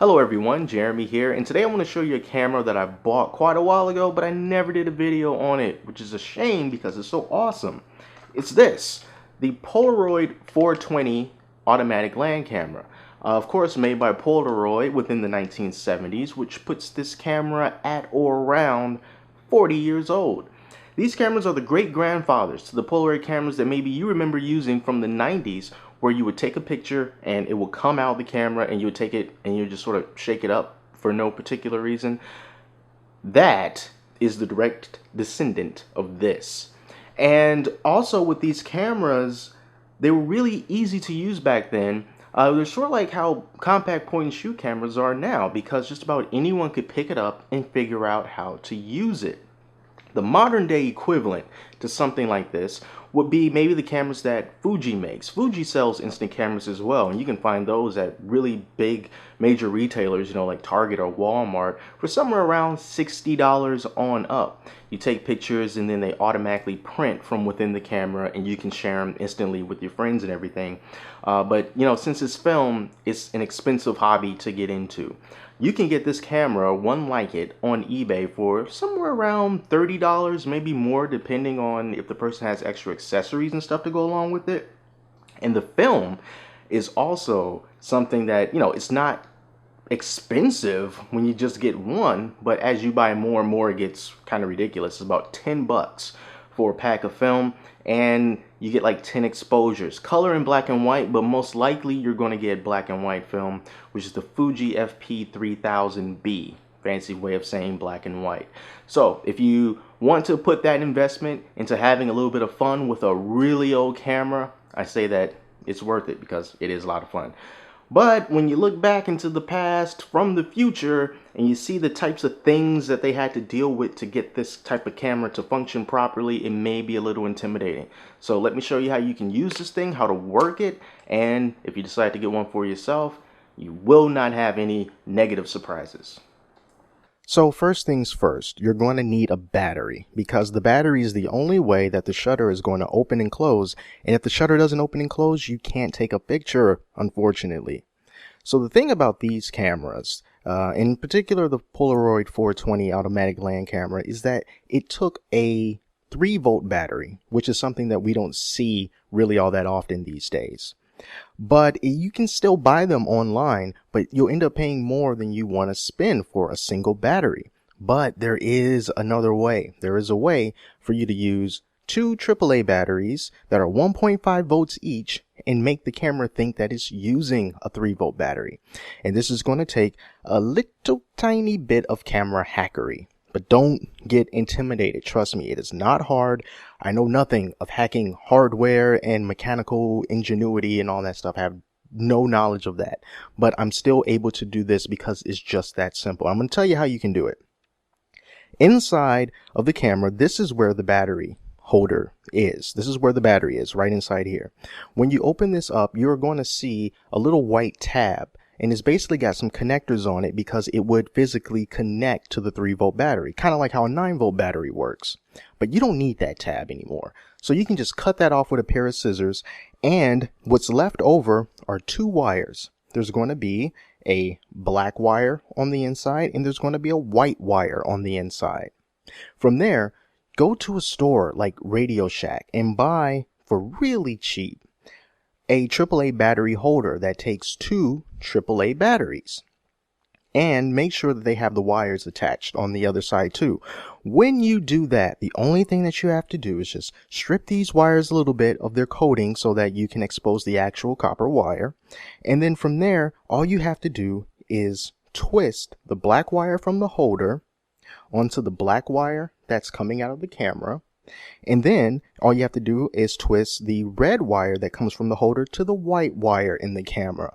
Hello everyone, Jeremy here, and today I want to show you a camera that I bought quite a while ago, but I never did a video on it, which is a shame because it's so awesome. It's this, the Polaroid 420 automatic land camera. Of course, made by Polaroid within the 1970s, which puts this camera at or around 40 years old. These cameras are the great-grandfathers to the Polaroid cameras that maybe you remember using from the 90s, where you would take a picture and it will come out of the camera and you would take it and you just sort of shake it up for no particular reason. That is the direct descendant of this. And also with these cameras, they were really easy to use back then. They're sort of like how compact point and shoot cameras are now, because just about anyone could pick it up and figure out how to use it. The modern day equivalent to something like this would be maybe the cameras that Fuji makes. Fuji sells instant cameras as well, and you can find those at really big major retailers, you know, like Target or Walmart, for somewhere around $60 on up. You take pictures and then they automatically print from within the camera and you can share them instantly with your friends and everything. But you know, since it's film, it's an expensive hobby to get into. You can get this camera, one like it, on eBay for somewhere around $30, maybe more, depending on if the person has extra accessories and stuff to go along with it. And the film is also something that, you know, it's not expensive when you just get one, but as you buy more and more, it gets kind of ridiculous. It's about 10 bucks for a pack of film, and you get like 10 exposures, color and black and white, but most likely you're going to get black and white film, which is the Fuji FP3000B, fancy way of saying black and white. So if you want to put that investment into having a little bit of fun with a really old camera, I say that it's worth it because it is a lot of fun. But when you look back into the past from the future and you see the types of things that they had to deal with to get this type of camera to function properly, it may be a little intimidating. So let me show you how you can use this thing, how to work it, and if you decide to get one for yourself, you will not have any negative surprises. So first things first, you're going to need a battery, because the battery is the only way that the shutter is going to open and close. And if the shutter doesn't open and close, you can't take a picture, unfortunately. So the thing about these cameras, in particular the Polaroid 420 automatic land camera, is that it took a 3-volt battery, which is something that we don't see really all that often these days. But you can still buy them online, but you'll end up paying more than you want to spend for a single battery. But there is another way. There is a way for you to use 2 AAA batteries that are 1.5 volts each and make the camera think that it's using a 3-volt battery. And this is going to take a little tiny bit of camera hackery. But don't get intimidated. Trust me, it is not hard. I know nothing of hacking hardware and mechanical ingenuity and all that stuff. I have no knowledge of that. But I'm still able to do this because it's just that simple. I'm going to tell you how you can do it. Inside of the camera, this is where the battery holder is. This is where the battery is, right inside here. When you open this up, you're going to see a little white tab. And it's basically got some connectors on it because it would physically connect to the 3-volt battery, kind of like how a 9-volt battery works. But you don't need that tab anymore. So you can just cut that off with a pair of scissors, and what's left over are 2 wires. There's going to be a black wire on the inside, and there's going to be a white wire on the inside. From there, go to a store like Radio Shack and buy, for really cheap, a AAA battery holder that takes 2 AAA batteries, and make sure that they have the wires attached on the other side too. When you do that, the only thing that you have to do is just strip these wires a little bit of their coating so that you can expose the actual copper wire. And then from there, all you have to do is twist the black wire from the holder onto the black wire that's coming out of the camera. And then all you have to do is twist the red wire that comes from the holder to the white wire in the camera.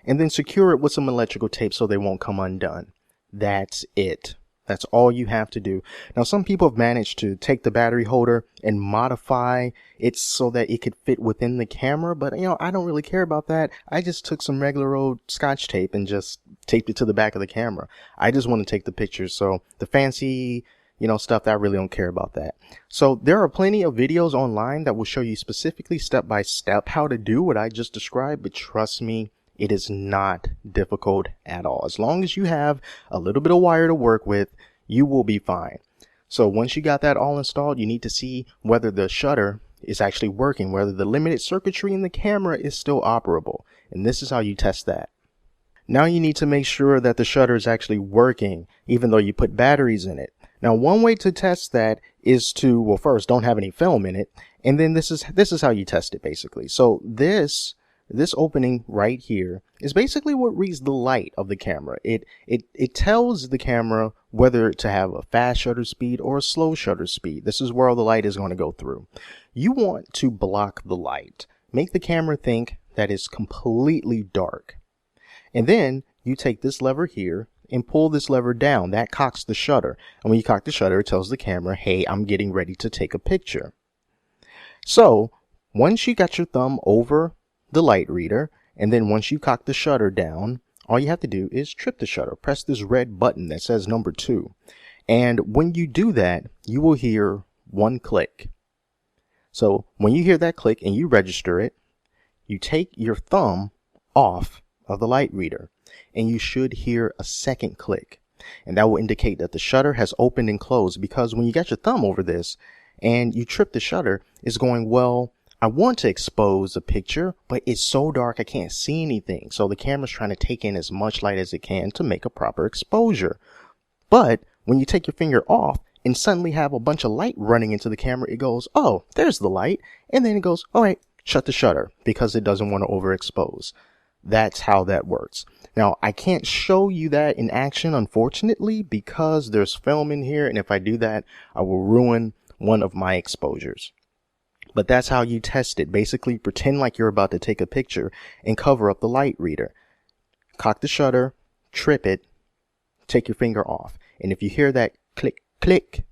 And then secure it with some electrical tape so they won't come undone. That's it. That's all you have to do. Now, some people have managed to take the battery holder and modify it so that it could fit within the camera. But, you know, I don't really care about that. I just took some regular old Scotch tape and just taped it to the back of the camera. I just want to take the pictures. So the fancy, you know, stuff, that I really don't care about that. So there are plenty of videos online that will show you specifically step by step how to do what I just described. But trust me, It is not difficult at all. As long as you have a little bit of wire to work with, you will be fine. So once you got that all installed, you need to see whether the shutter is actually working, whether the limited circuitry in the camera is still operable. And this is how you test that. Now you need to make sure that the shutter is actually working, even though you put batteries in it. Now, one way to test that is to, well, first, don't have any film in it. And then this is how you test it, basically. So this opening right here is basically what reads the light of the camera. It tells the camera whether to have a fast shutter speed or a slow shutter speed. This is where all the light is going to go through. You want to block the light. Make the camera think that it's completely dark. And then you take this lever here and pull this lever down. That cocks the shutter. And when you cock the shutter, it tells the camera, hey, I'm getting ready to take a picture. So once you got your thumb over the light reader, and then once you cock the shutter down, all you have to do is trip the shutter. Press this red button that says number 2. And when you do that, you will hear one click. So when you hear that click and you register it, you take your thumb off of the light reader, and you should hear a second click, and that will indicate that the shutter has opened and closed, because when you got your thumb over this and you trip the shutter, it's going, well, I want to expose a picture, but it's so dark I can't see anything. So the camera's trying to take in as much light as it can to make a proper exposure. But when you take your finger off and suddenly have a bunch of light running into the camera, it goes, oh, there's the light, and then it goes, all right, shut the shutter, because it doesn't want to overexpose. That's how that works. Now, I can't show you that in action, unfortunately, because there's film in here, and if I do that, I will ruin one of my exposures. But that's how you test it. Basically, pretend like you're about to take a picture and cover up the light reader. Cock the shutter, trip it, take your finger off. And if you hear that click, click,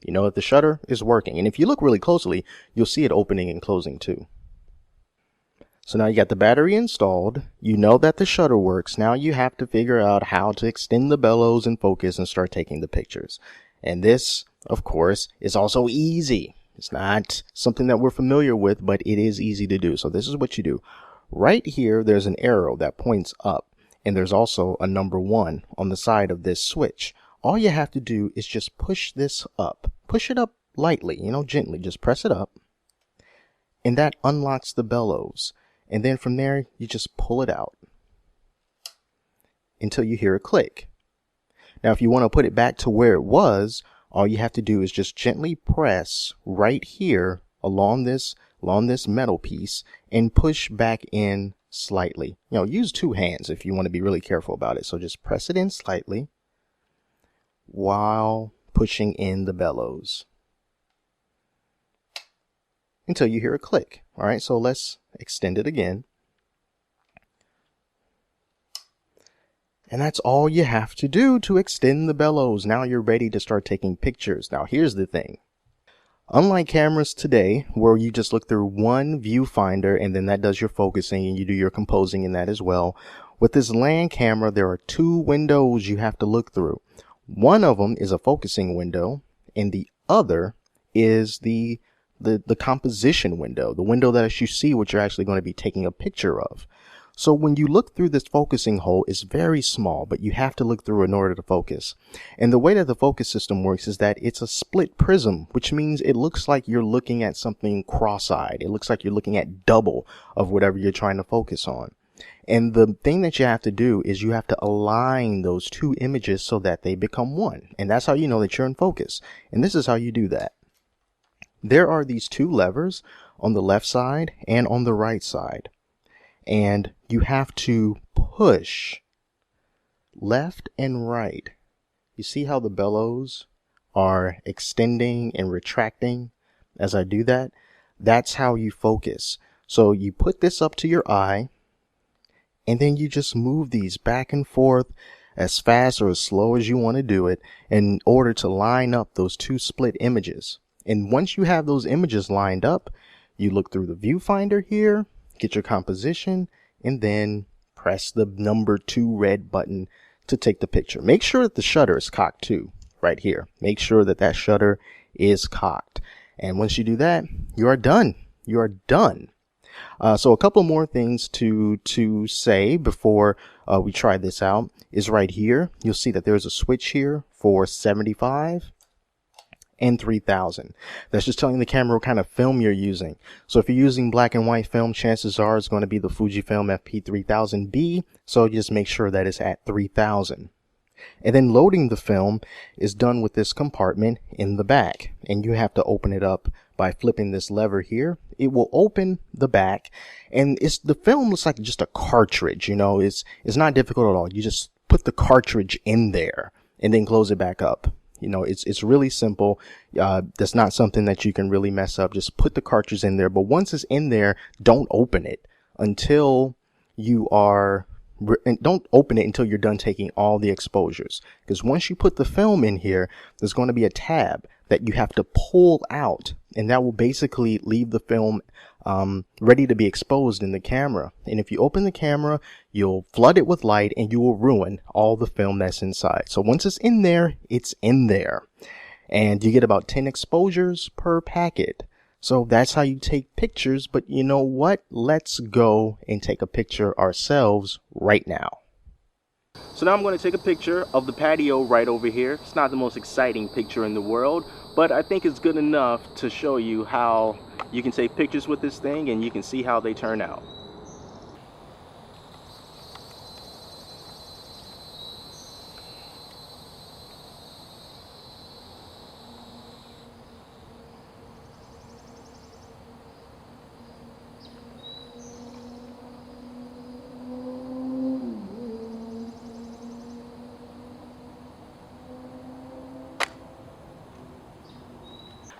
you know that the shutter is working. And if you look really closely, you'll see it opening and closing too. So now you got the battery installed, you know that the shutter works. Now you have to figure out how to extend the bellows and focus and start taking the pictures. And this, of course, is also easy. It's not something that we're familiar with, but it is easy to do. So this is what you do. Right here, there's an arrow that points up, and there's also a number 1 on the side of this switch. All you have to do is just push this up. Push it up lightly, gently. Just press it up, and that unlocks the bellows. And then from there, you just pull it out until you hear a click. Now, if you want to put it back to where it was, all you have to do is just gently press right here along this metal piece and push back in slightly. Use 2 hands if you want to be really careful about it. So just press it in slightly while pushing in the bellows until you hear a click. All right, so let's extend it again. And that's all you have to do to extend the bellows. Now you're ready to start taking pictures. Now here's the thing. Unlike cameras today, where you just look through one viewfinder and then that does your focusing and you do your composing in that as well, with this land camera, there are 2 windows you have to look through. One of them is a focusing window, and the other is the composition window, the window that lets you see what you're actually going to be taking a picture of. So when you look through this focusing hole, it's very small, but you have to look through in order to focus. And the way that the focus system works is that it's a split prism, which means it looks like you're looking at something cross-eyed. It looks like you're looking at double of whatever you're trying to focus on. And the thing that you have to do is you have to align those 2 images so that they become one. And that's how you know that you're in focus. And this is how you do that. There are these 2 levers on the left side and on the right side. And you have to push left and right. You see how the bellows are extending and retracting as I do that? That's how you focus. So you put this up to your eye, and then you just move these back and forth as fast or as slow as you want to do it in order to line up those 2 split images. And once you have those images lined up, you look through the viewfinder here, get your composition, and then press the number 2 red button to take the picture. Make sure that the shutter is cocked too, right here. Make sure that that shutter is cocked. And once you do that, you are done. You are done. So a couple more things to say before we try this out is right here. You'll see that there's a switch here for 75 and 3000. That's just telling the camera what kind of film you're using. So if you're using black and white film, chances are it's going to be the Fujifilm FP3000B. So just make sure that it's at 3000. And then loading the film is done with this compartment in the back, and you have to open it up by flipping this lever here. It will open the back, and the film looks like just a cartridge. You know, it's not difficult at all. You just put the cartridge in there and then close it back up. You know, it's really simple. That's not something that you can really mess up. Just put the cartridge in there, but once it's in there, don't open it until you are. And don't open it until you're done taking all the exposures, because once you put the film in here, there's going to be a tab that you have to pull out, and that will basically leave the film ready to be exposed in the camera. And if you open the camera, you'll flood it with light and you will ruin all the film that's inside. So once it's in there, it's in there, and you get about 10 exposures per packet. So that's how you take pictures, but you know what? Let's go and take a picture ourselves right now. So now I'm going to take a picture of the patio right over here. It's not the most exciting picture in the world, but I think it's good enough to show you how you can take pictures with this thing and you can see how they turn out.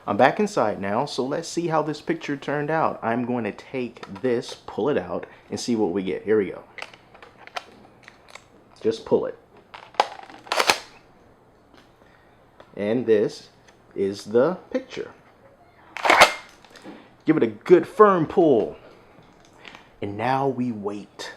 I'm back inside now, so let's see how this picture turned out. I'm going to take this, pull it out, and see what we get. Here we go. Just pull it. And this is the picture. Give it a good firm pull. And now we wait.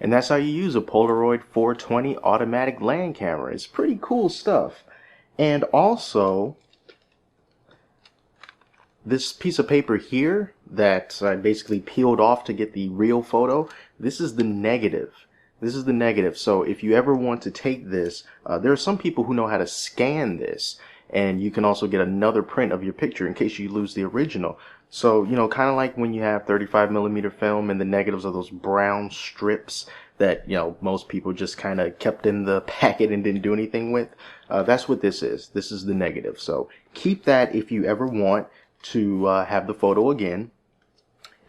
And that's how you use a Polaroid 420 automatic land camera. It's pretty cool stuff. And also, this piece of paper here that I basically peeled off to get the real photo, this is the negative. This is the negative. So if you ever want to take this, there are some people who know how to scan this, and you can also get another print of your picture in case you lose the original. So, you know, kind of like when you have 35mm film and the negatives are those brown strips that, you know, most people just kind of kept in the packet and didn't do anything with. That's what this is. This is the negative. So keep that if you ever want to have the photo again.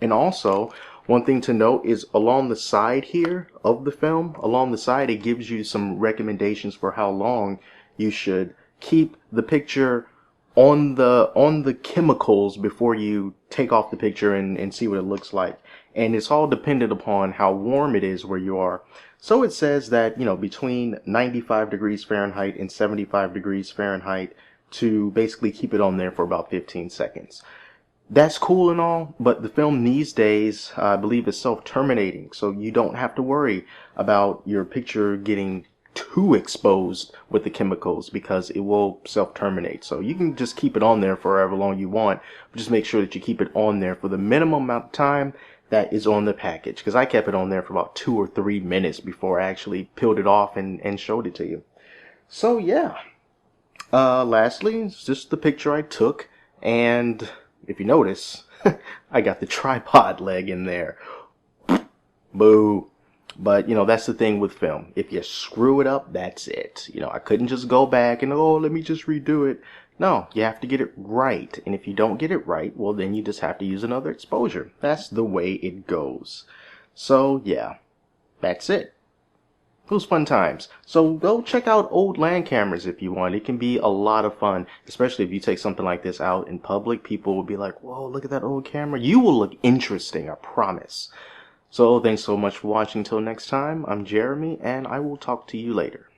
And also, one thing to note is along the side here of the film, along the side, it gives you some recommendations for how long you should keep the picture on the chemicals before you take off the picture and see what it looks like. And it's all dependent upon how warm it is where you are. So it says that, you know, between 95 degrees Fahrenheit and 75 degrees Fahrenheit to basically keep it on there for about 15 seconds. That's cool and all, but the film these days, I believe, is self-terminating. So you don't have to worry about your picture getting too exposed with the chemicals because it will self-terminate. So you can just keep it on there for however long you want. Just make sure that you keep it on there for the minimum amount of time that is on the package. Because I kept it on there for about 2 or 3 minutes before I actually peeled it off and showed it to you. So yeah. Lastly, it's just the picture I took, and if you notice, I got the tripod leg in there. Boo. But, you know, that's the thing with film. If you screw it up, that's it. You know, I couldn't just go back and, oh, let me just redo it. No, you have to get it right. And if you don't get it right, well, then you just have to use another exposure. That's the way it goes. So, yeah, that's it. It was fun times. So go check out old land cameras if you want. It can be a lot of fun, especially if you take something like this out in public. People will be like, whoa, look at that old camera. You will look interesting, I promise. So thanks so much for watching. Until next time, I'm Jeremy, and I will talk to you later.